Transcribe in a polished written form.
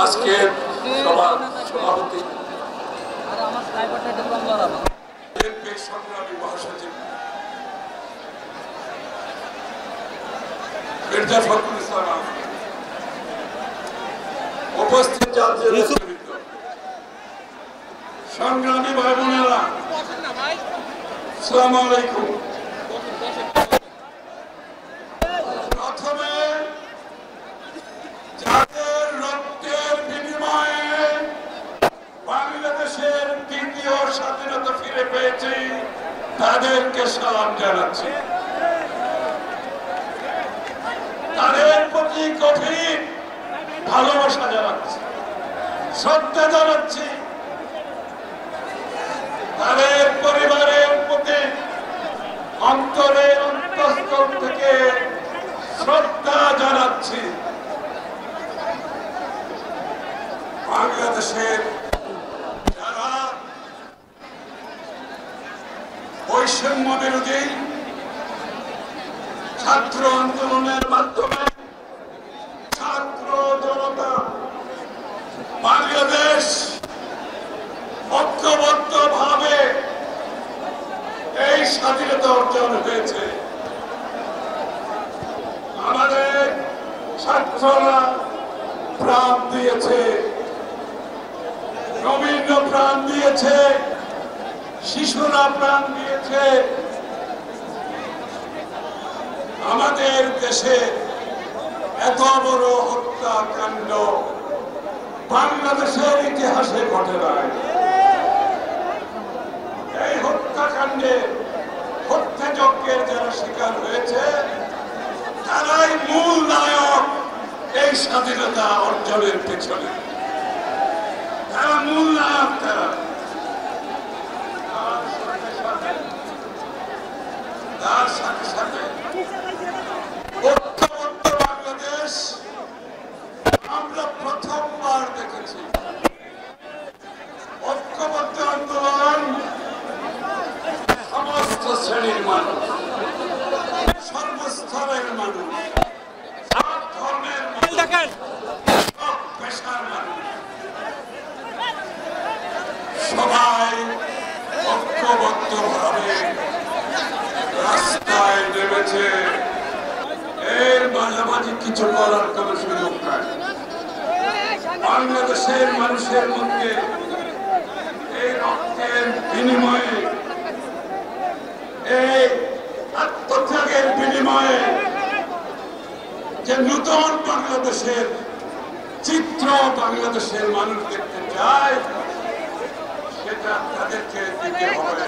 আজকের সভার সভাপতি সংগ্রামী মহাসচিব মির্জা ফখরুল ইসলাম, উপস্থিত সংগ্রামী ভাই বোনেরা, আসসালামু আলাইকুম। প্রথমে যাদের রক্তের বিনিময়ে বাংলাদেশের দ্বিতীয় স্বাধীনতা ফিরে পেয়েছি তাদেরকে সালাম জানাচ্ছি, তাদের প্রতি গভীর ভালোবাসা জানাচ্ছি, শ্রদ্ধা জানাচ্ছি, তাদের পরিবারের প্রতি অন্তরের অন্তঃস্থল থেকে শ্রদ্ধা জানাচ্ছি। বাংলাদেশের যারা বৈষম্য বিরোধী ছাত্র আন্দোলনের মাধ্যমে ছাত্র জনতা বাংলাদেশ ঐক্যবদ্ধ ভাবে এই স্বাধীনতা অর্জন হয়েছে। আমাদের ছাত্ররা প্রাণ দিয়েছে, নবীন প্রাণ দিয়েছে, শিশুরা প্রাণ দিয়েছে। আমাদের দেশে এত বড় হত্যাকাণ্ড বাংলাদেশের ইতিহাসে ঘটে নাই। এই হত্যাকাণ্ডে হত্যাযজ্ঞের যারা শিকার হয়েছে তারাই মূল নায়ক এই স্বাধীনতা অর্জনের পেছনে, তারা মূল নায়ক। তার সাথে সাথে ঐক্যবদ্ধ বাংলাদেশ আমরা প্রথমবার দেখেছি। ঐক্যবদ্ধ আন্দোলন সমস্ত শ্রেণীর মানুষ, সর্বস্তরের মানুষ, সব ধর্মের মানুষ, সব পেশার মানুষ, সবাই ঐক্যবদ্ধ ভাবে রাস্তায় নেমেছে। এর মাঝামাঝি কিছু করার কোন সুযোগ নাই। বাংলাদেশের মানুষের মধ্যে এই রক্তের বিনিময়ে, এই আত্মত্যাগের বিনিময়ে যে নতুন বাংলাদেশের চিত্র বাংলাদেশের মানুষ দেখতে চায়, সেটা তাদেরকে দিতে হবে।